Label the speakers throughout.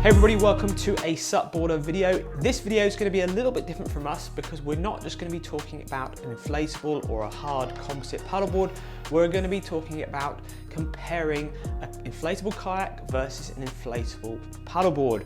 Speaker 1: Hey everybody, welcome to a SUPboarder video. This video is going to be a little bit different from us because we're not just going to be talking about an inflatable or a hard composite paddleboard. We're going to be talking about comparing an inflatable kayak versus an inflatable paddleboard.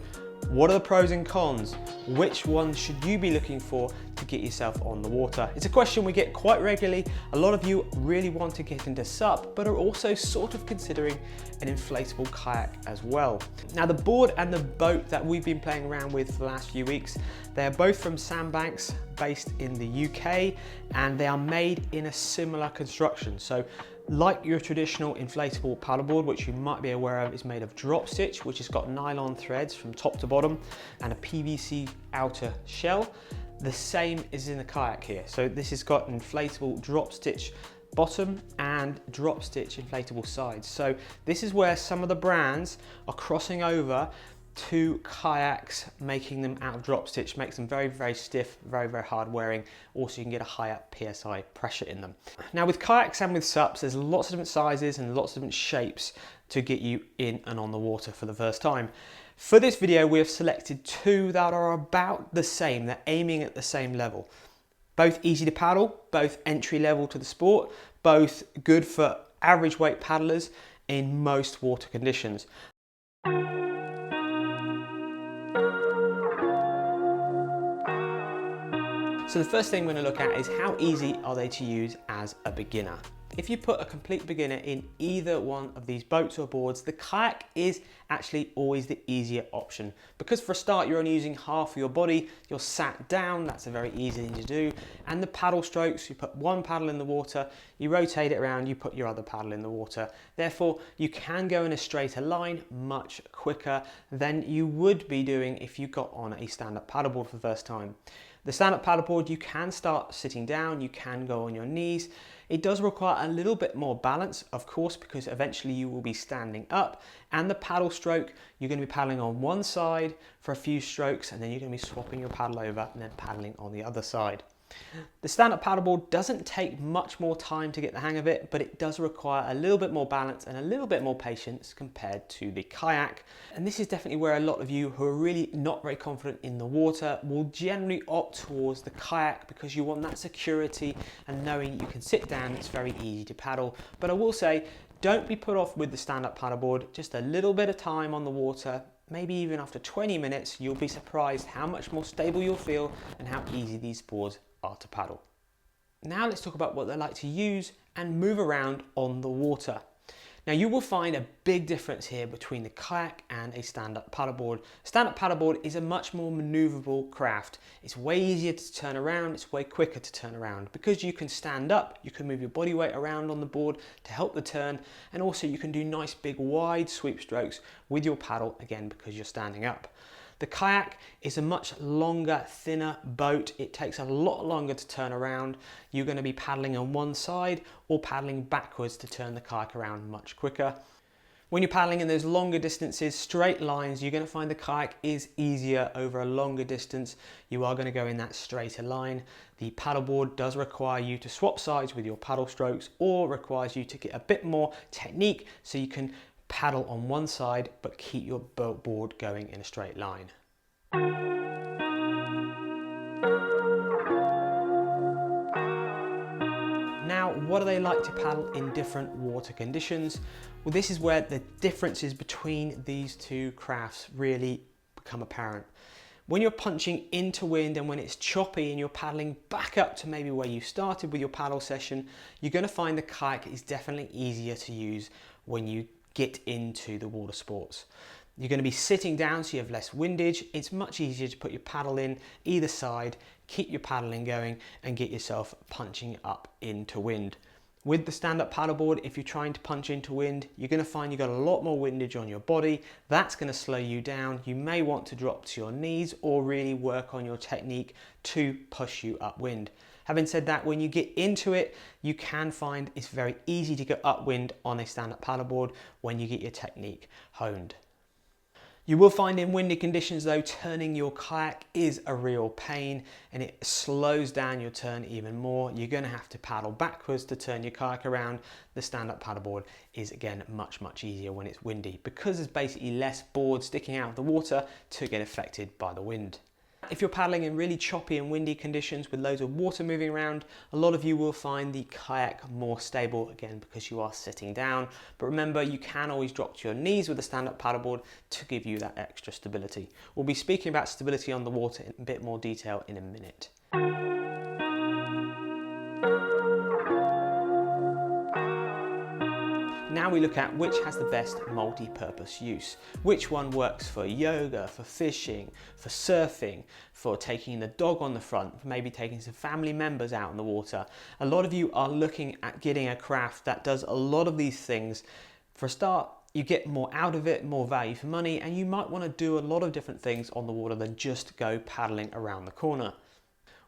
Speaker 1: What are the pros and cons? Which one should you be looking for to get yourself on the water? It's a question we get quite regularly. A lot of you really want to get into SUP, but are also sort of considering an inflatable kayak as well. Now the board and the boat that we've been playing around with for the last few weeks, they're both from Sandbanks, based in the UK, and they are made in a similar construction. So like your traditional inflatable paddleboard, which you might be aware of, is made of drop stitch, which has got nylon threads from top to bottom and a PVC outer shell. The same is in the kayak here. So this has got an inflatable drop stitch bottom and drop stitch inflatable sides. So this is where some of the brands are crossing over to kayaks, making them out of drop stitch, makes them very, very stiff, very, very hard wearing. Also, you can get a higher PSI pressure in them. Now with kayaks and with SUPs, there's lots of different sizes and lots of different shapes to get you in and on the water for the first time. For this video, we have selected two that are about the same. They're aiming at the same level. Both easy to paddle, both entry level to the sport, both good for average weight paddlers in most water conditions. So the first thing we're going to look at is how easy are they to use as a beginner. If you put a complete beginner in either one of these boats or boards, the kayak is actually always the easier option. Because for a start, you're only using half of your body, you're sat down, that's a very easy thing to do. And the paddle strokes, you put one paddle in the water, you rotate it around, you put your other paddle in the water. Therefore, you can go in a straighter line much quicker than you would be doing if you got on a stand-up paddleboard for the first time. The stand-up paddleboard, you can start sitting down, you can go on your knees. It does require a little bit more balance, of course, because eventually you will be standing up, and the paddle stroke, you're going to be paddling on one side for a few strokes, and then you're going to be swapping your paddle over and then paddling on the other side. The stand-up paddleboard doesn't take much more time to get the hang of it, but it does require a little bit more balance and a little bit more patience compared to the kayak. And this is definitely where a lot of you who are really not very confident in the water will generally opt towards the kayak, because you want that security and knowing you can sit down, it's very easy to paddle. But I will say, don't be put off with the stand-up paddleboard. Just a little bit of time on the water, maybe even after 20 minutes, you'll be surprised how much more stable you'll feel and how easy these boards are to paddle. Now let's talk about what they like to use and move around on the water. Now you will find a big difference here between the kayak and a stand-up paddleboard. Stand-up paddleboard is a much more maneuverable craft. It's way easier to turn around, it's way quicker to turn around. Because you can stand up, you can move your body weight around on the board to help the turn, and also you can do nice big wide sweep strokes with your paddle, again because you're standing up. The kayak is a much longer, thinner boat. It takes a lot longer to turn around. You're going to be paddling on one side or paddling backwards to turn the kayak around much quicker. When you're paddling in those longer distances, straight lines, you're going to find the kayak is easier over a longer distance. You are going to go in that straighter line. The paddleboard does require you to swap sides with your paddle strokes, or requires you to get a bit more technique so you can paddle on one side but keep your board going in a straight line. Now, what do they like to paddle in different water conditions? Well, this is where the differences between these two crafts really become apparent. When you're punching into wind and when it's choppy and you're paddling back up to maybe where you started with your paddle session, you're going to find the kayak is definitely easier to use when you get into the water sports. You're going to be sitting down, so you have less windage. It's much easier to put your paddle in either side, keep your paddling going and get yourself punching up into wind. With the stand-up paddleboard, if you're trying to punch into wind, you're going to find you've got a lot more windage on your body. That's going to slow you down. You may want to drop to your knees or really work on your technique to push you upwind. Having said that, when you get into it, you can find it's very easy to go upwind on a stand-up paddleboard when you get your technique honed. You will find in windy conditions though, turning your kayak is a real pain and it slows down your turn even more. You're going to have to paddle backwards to turn your kayak around. The stand-up paddleboard is again much easier when it's windy because there's basically less board sticking out of the water to get affected by the wind. If you're paddling in really choppy and windy conditions with loads of water moving around, a lot of you will find the kayak more stable, again because you are sitting down. But remember, you can always drop to your knees with a stand-up paddleboard to give you that extra stability. We'll be speaking about stability on the water in a bit more detail in a minute. Now we look at which has the best multi-purpose use. Which one works for yoga, for fishing, for surfing, for taking the dog on the front, for maybe taking some family members out in the water. A lot of you are looking at getting a craft that does a lot of these things. For a start, you get more out of it, more value for money, and you might want to do a lot of different things on the water than just go paddling around the corner.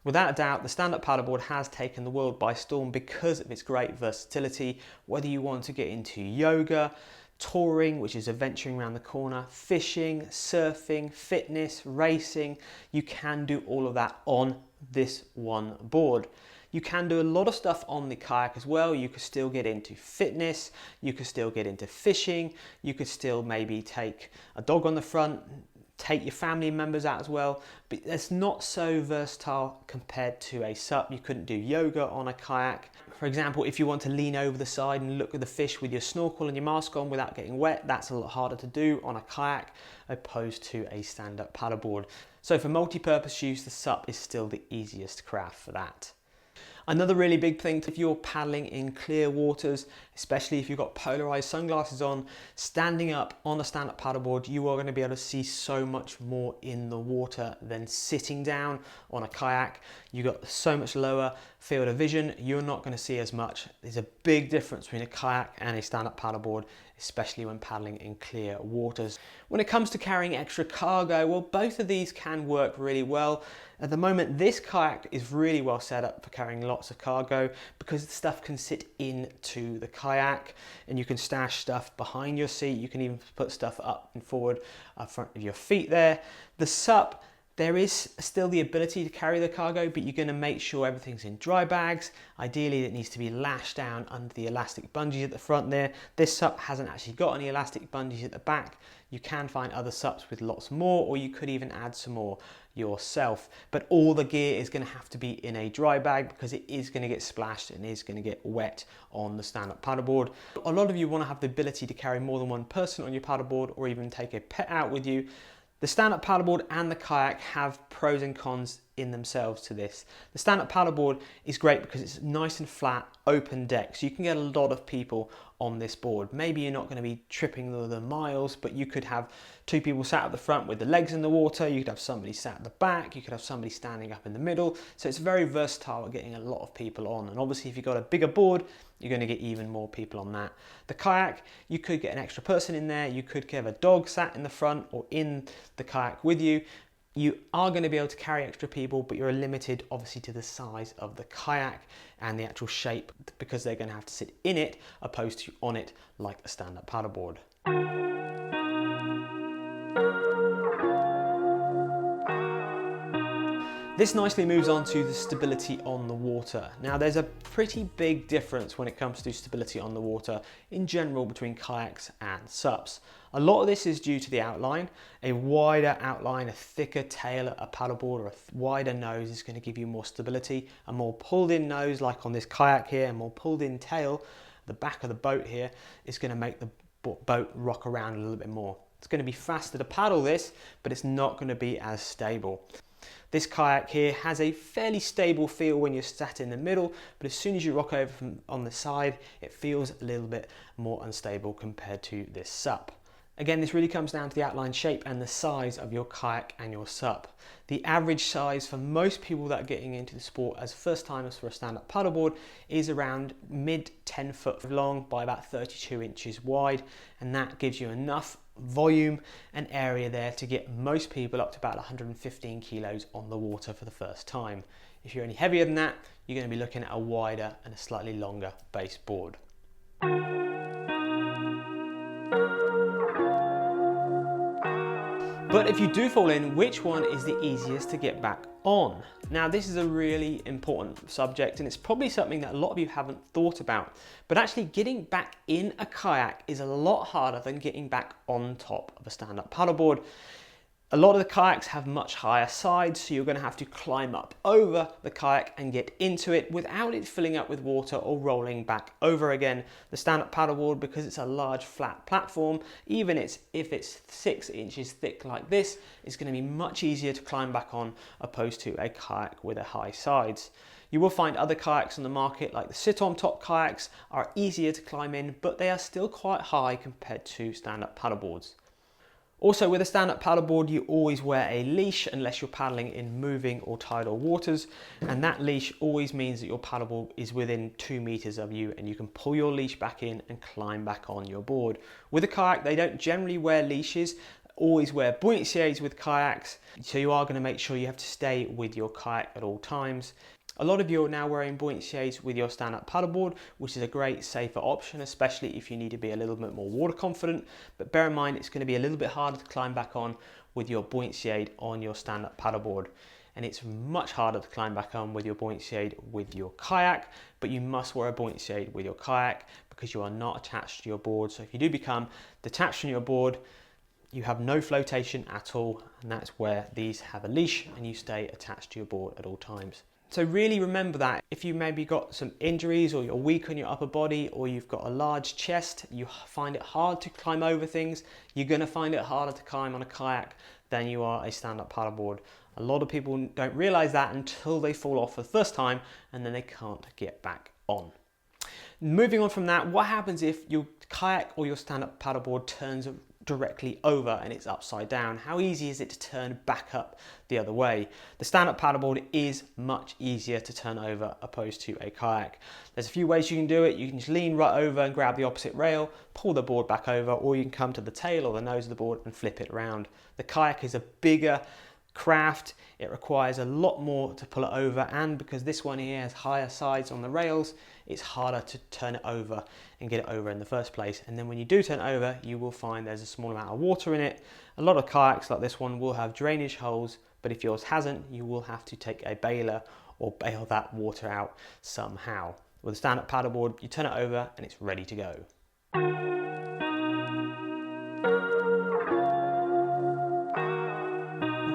Speaker 1: Without a doubt, the stand-up paddleboard has taken the world by storm because of its great versatility. Whether you want to get into yoga, touring, which is adventuring around the corner, fishing, surfing, fitness, racing, you can do all of that on this one board. You can do a lot of stuff on the kayak as well. You could still get into fitness, you could still get into fishing, you could still maybe take a dog on the front, take your family members out as well, but it's not so versatile compared to a SUP. You couldn't do yoga on a kayak. For example, if you want to lean over the side and look at the fish with your snorkel and your mask on without getting wet, that's a lot harder to do on a kayak opposed to a stand-up paddleboard. So for multi-purpose use, the SUP is still the easiest craft for that. Another really big thing, if you're paddling in clear waters, especially if you've got polarized sunglasses on, standing up on a stand-up paddleboard, you are going to be able to see so much more in the water than sitting down on a kayak. You've got so much lower field of vision, you're not going to see as much. There's a big difference between a kayak and a stand-up paddleboard, especially when paddling in clear waters. When it comes to carrying extra cargo, well, both of these can work really well. At the moment, this kayak is really well set up for carrying lots of cargo because the stuff can sit into the kayak and you can stash stuff behind your seat. You can even put stuff up and forward front of your feet there. The SUP, there is still the ability to carry the cargo, but you're going to make sure everything's in dry bags. Ideally, it needs to be lashed down under the elastic bungees at the front there. This SUP hasn't actually got any elastic bungees at the back. You can find other SUPs with lots more, or you could even add some more yourself. But all the gear is going to have to be in a dry bag because it is going to get splashed and is going to get wet on the stand-up paddleboard. A lot of you want to have the ability to carry more than one person on your paddleboard or even take a pet out with you. The stand-up paddleboard and the kayak have pros and cons in themselves to this. The stand-up paddleboard is great because it's nice and flat, open deck, so you can get a lot of people on this board. Maybe you're not going to be tripping the miles, but you could have two people sat at the front with the legs in the water, you could have somebody sat at the back, you could have somebody standing up in the middle, so it's very versatile at getting a lot of people on. And obviously if you've got a bigger board, you're going to get even more people on that. The kayak, you could get an extra person in there, you could have a dog sat in the front or in the kayak with you. You are going to be able to carry extra people, but you're limited obviously to the size of the kayak and the actual shape because they're going to have to sit in it opposed to on it like a stand-up paddleboard. This nicely moves on to the stability on the water. Now there's a pretty big difference when it comes to stability on the water in general between kayaks and SUPs. A lot of this is due to the outline. A wider outline, a thicker tail, a paddleboard or a wider nose is going to give you more stability. A more pulled in nose like on this kayak here, a more pulled in tail, the back of the boat here is going to make the boat rock around a little bit more. It's going to be faster to paddle this, but it's not going to be as stable. This kayak here has a fairly stable feel when you're sat in the middle, but as soon as you rock over from on the side, it feels a little bit more unstable compared to this SUP. Again, this really comes down to the outline shape and the size of your kayak and your SUP. The average size for most people that are getting into the sport as first timers for a stand-up paddleboard is around mid 10 foot long by about 32 inches wide, and that gives you enough volume and area there to get most people up to about 115 kilos on the water for the first time. If you're any heavier than that, you're going to be looking at a wider and a slightly longer base board. But if you do fall in, which one is the easiest to get back on? Now, this is a really important subject, and it's probably something that a lot of you haven't thought about. But actually getting back in a kayak is a lot harder than getting back on top of a stand-up paddleboard. A lot of the kayaks have much higher sides, so you're going to have to climb up over the kayak and get into it without it filling up with water or rolling back over again. The stand-up paddleboard, because it's a large flat platform, even if it's 6 inches thick like this, it's going to be much easier to climb back on opposed to a kayak with a high sides. You will find other kayaks on the market, like the sit-on-top kayaks, are easier to climb in, but they are still quite high compared to stand-up paddleboards. Also, with a stand-up paddleboard, you always wear a leash unless you're paddling in moving or tidal waters, and that leash always means that your paddleboard is within 2 meters of you and you can pull your leash back in and climb back on your board. With a kayak, they don't generally wear leashes, always wear buoyancy aids with kayaks, so you are going to make sure you have to stay with your kayak at all times. A lot of you are now wearing buoyancy aids with your stand-up paddleboard, which is a great safer option, especially if you need to be a little bit more water confident. But bear in mind, it's going to be a little bit harder to climb back on with your buoyancy aid on your stand-up paddleboard. And it's much harder to climb back on with your buoyancy aid with your kayak, but you must wear a buoyancy aid with your kayak because you are not attached to your board. So if you do become detached from your board, you have no flotation at all, and that's where these have a leash and you stay attached to your board at all times. So really remember that if you maybe got some injuries or you're weak on your upper body or you've got a large chest, you find it hard to climb over things, you're going to find it harder to climb on a kayak than you are a stand-up paddleboard. A lot of people don't realize that until they fall off for the first time and then they can't get back on. Moving on from that, what happens if your kayak or your stand-up paddleboard turns directly over and it's upside down? How easy is it to turn back up the other way? The stand-up paddleboard is much easier to turn over opposed to a kayak. There's a few ways you can do it. You can just lean right over and grab the opposite rail, pull the board back over, or you can come to the tail or the nose of the board and flip it around. The kayak is a bigger craft. It requires a lot more to pull it over, and because this one here has higher sides on the rails, it's harder to turn it over and get it over in the first place. And then when you do turn it over, you will find there's a small amount of water in it. A lot of kayaks like this one will have drainage holes, but if yours hasn't, you will have to take a baler or bail that water out somehow. With a stand-up paddleboard, you turn it over and it's ready to go.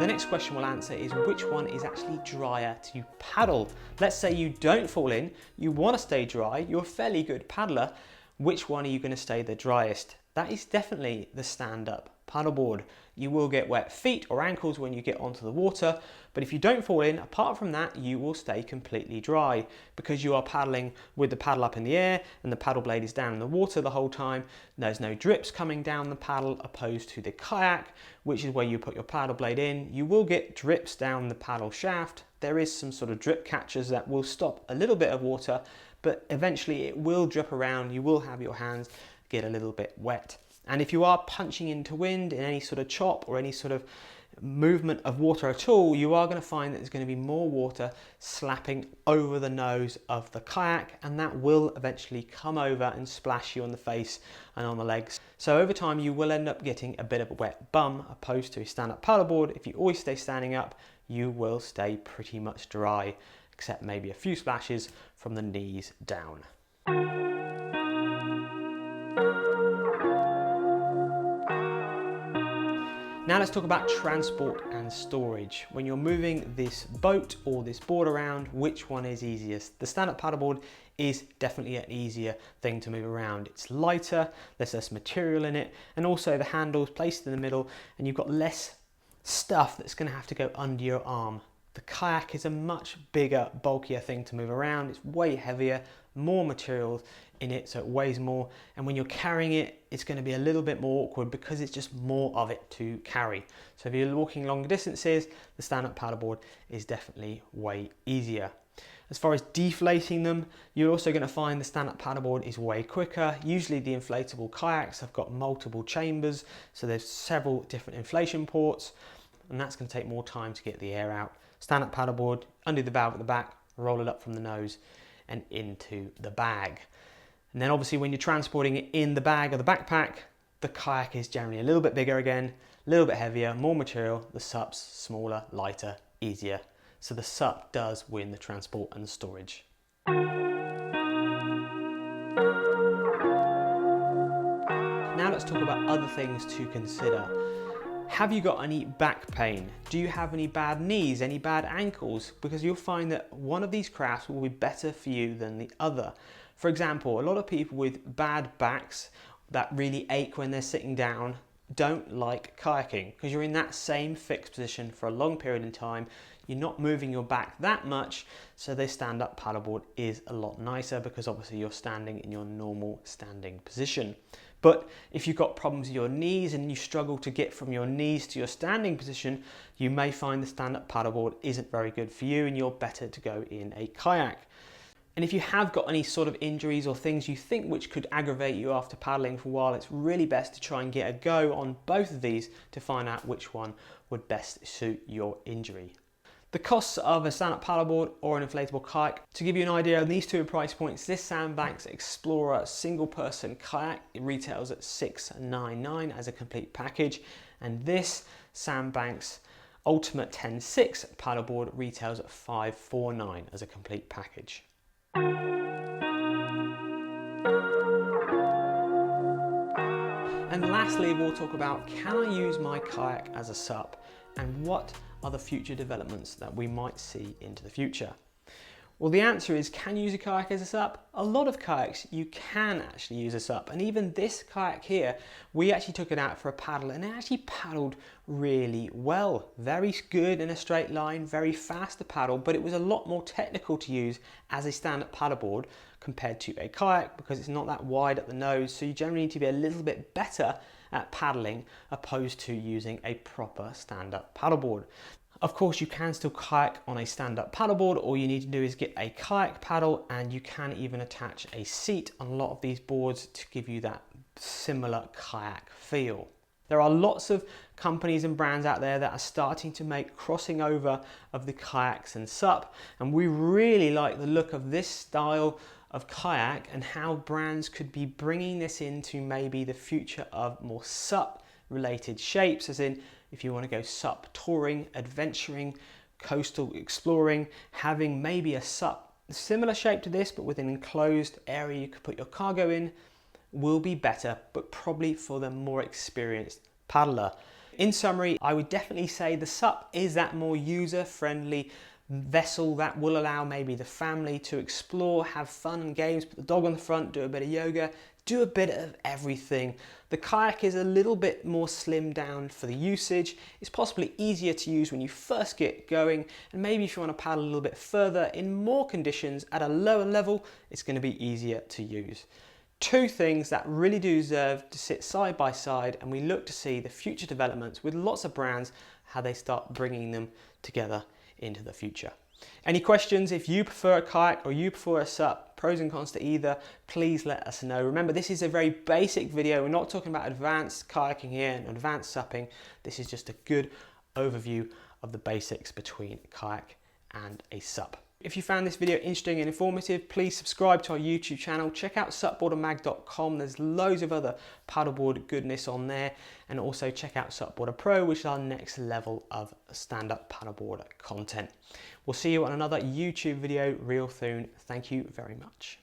Speaker 1: The next question we'll answer is which one is actually drier to paddle. Let's say you don't fall in, you want to stay dry, you're a fairly good paddler. Which one are you going to stay the driest? That is definitely the stand-up paddleboard. You will get wet feet or ankles when you get onto the water, but if you don't fall in, apart from that, you will stay completely dry because you are paddling with the paddle up in the air and the paddle blade is down in the water the whole time. There's no drips coming down the paddle opposed to the kayak, which is where you put your paddle blade in. You will get drips down the paddle shaft. There is some sort of drip catchers that will stop a little bit of water, but eventually it will drip around. You will have your hands get a little bit wet. And if you are punching into wind in any sort of chop or any sort of movement of water at all, you are going to find that there's going to be more water slapping over the nose of the kayak, and that will eventually come over and splash you on the face and on the legs. So over time you will end up getting a bit of a wet bum opposed to a stand-up paddleboard. If you always stay standing up, you will stay pretty much dry, except maybe a few splashes from the knees down. Now let's talk about transport and storage. When you're moving this boat or this board around, which one is easiest? The stand-up paddleboard is definitely an easier thing to move around. It's lighter, there's less material in it, and also the handle's placed in the middle and you've got less stuff that's going to have to go under your arm. The kayak is a much bigger, bulkier thing to move around. It's way heavier, more materials in it, so it weighs more. And when you're carrying it, it's going to be a little bit more awkward because it's just more of it to carry. So if you're walking longer distances, the stand-up paddleboard is definitely way easier. As far as deflating them, you're also going to find the stand-up paddleboard is way quicker. Usually the inflatable kayaks have got multiple chambers, so there's several different inflation ports, and that's going to take more time to get the air out. Stand-up paddleboard, undo the valve at the back, roll it up from the nose and into the bag. And then obviously when you're transporting it in the bag or the backpack, The kayak is generally a little bit bigger again, a little bit heavier, more material. The SUP's smaller, lighter, easier. So the SUP does win the transport and storage. Now let's talk about other things to consider. Have you got any back pain? Do you have any bad knees, any bad ankles? Because you'll find that one of these crafts will be better for you than the other. For example, a lot of people with bad backs that really ache when they're sitting down don't like kayaking because you're in that same fixed position for a long period of time. You're not moving your back that much, so the stand-up paddleboard is a lot nicer because obviously you're standing in your normal standing position. But if you've got problems with your knees and you struggle to get from your knees to your standing position, you may find the stand-up paddleboard isn't very good for you and you're better to go in a kayak. And if you have got any sort of injuries or things you think which could aggravate you after paddling for a while, it's really best to try and get a go on both of these to find out which one would best suit your injury. The costs of a stand-up paddleboard or an inflatable kayak. To give you an idea of these two price points, this Sandbanks Explorer single person kayak, it retails at $699 as a complete package, and this Sandbanks Ultimate 10.6 paddleboard retails at $549 as a complete package. And lastly, we'll talk about, can I use my kayak as a SUP, and what are the future developments that we might see into the future? Well, the answer is, can you use a kayak as a SUP? A lot of kayaks you can actually use a SUP, and even this kayak here, we actually took it out for a paddle and it actually paddled really well. Very good in a straight line, very fast to paddle, but it was a lot more technical to use as a stand-up paddleboard compared to a kayak because it's not that wide at the nose, so you generally need to be a little bit better at paddling opposed to using a proper stand-up paddleboard. Of course, you can still kayak on a stand-up paddleboard. All you need to do is get a kayak paddle, and you can even attach a seat on a lot of these boards to give you that similar kayak feel. There are lots of companies and brands out there that are starting to make crossing over of the kayaks and SUP, and we really like the look of this style of kayak and how brands could be bringing this into maybe the future of more SUP related shapes, as in if you want to go SUP touring, adventuring, coastal exploring, having maybe a SUP similar shape to this but with an enclosed area you could put your cargo in will be better, but probably for the more experienced paddler. In summary, I would definitely say the SUP is that more user-friendly vessel that will allow maybe the family to explore, have fun and games, put the dog on the front, do a bit of yoga, do a bit of everything. The kayak is a little bit more slimmed down for the usage. It's possibly easier to use when you first get going, and maybe if you want to paddle a little bit further in more conditions at a lower level, it's going to be easier to use. Two things that really do deserve to sit side by side, and we look to see the future developments with lots of brands, how they start bringing them together into the future. Any questions? If you prefer a kayak or you prefer a SUP, pros and cons to either, please let us know. Remember, this is a very basic video. We're not talking about advanced kayaking here and advanced SUPing. This is just a good overview of the basics between a kayak and a SUP. If you found this video interesting and informative, please subscribe to our YouTube channel. Check out SUPboardermag.com. There's loads of other paddleboard goodness on there. And also check out SUPboarder Pro, which is our next level of stand-up paddleboard content. We'll see you on another YouTube video real soon. Thank you very much.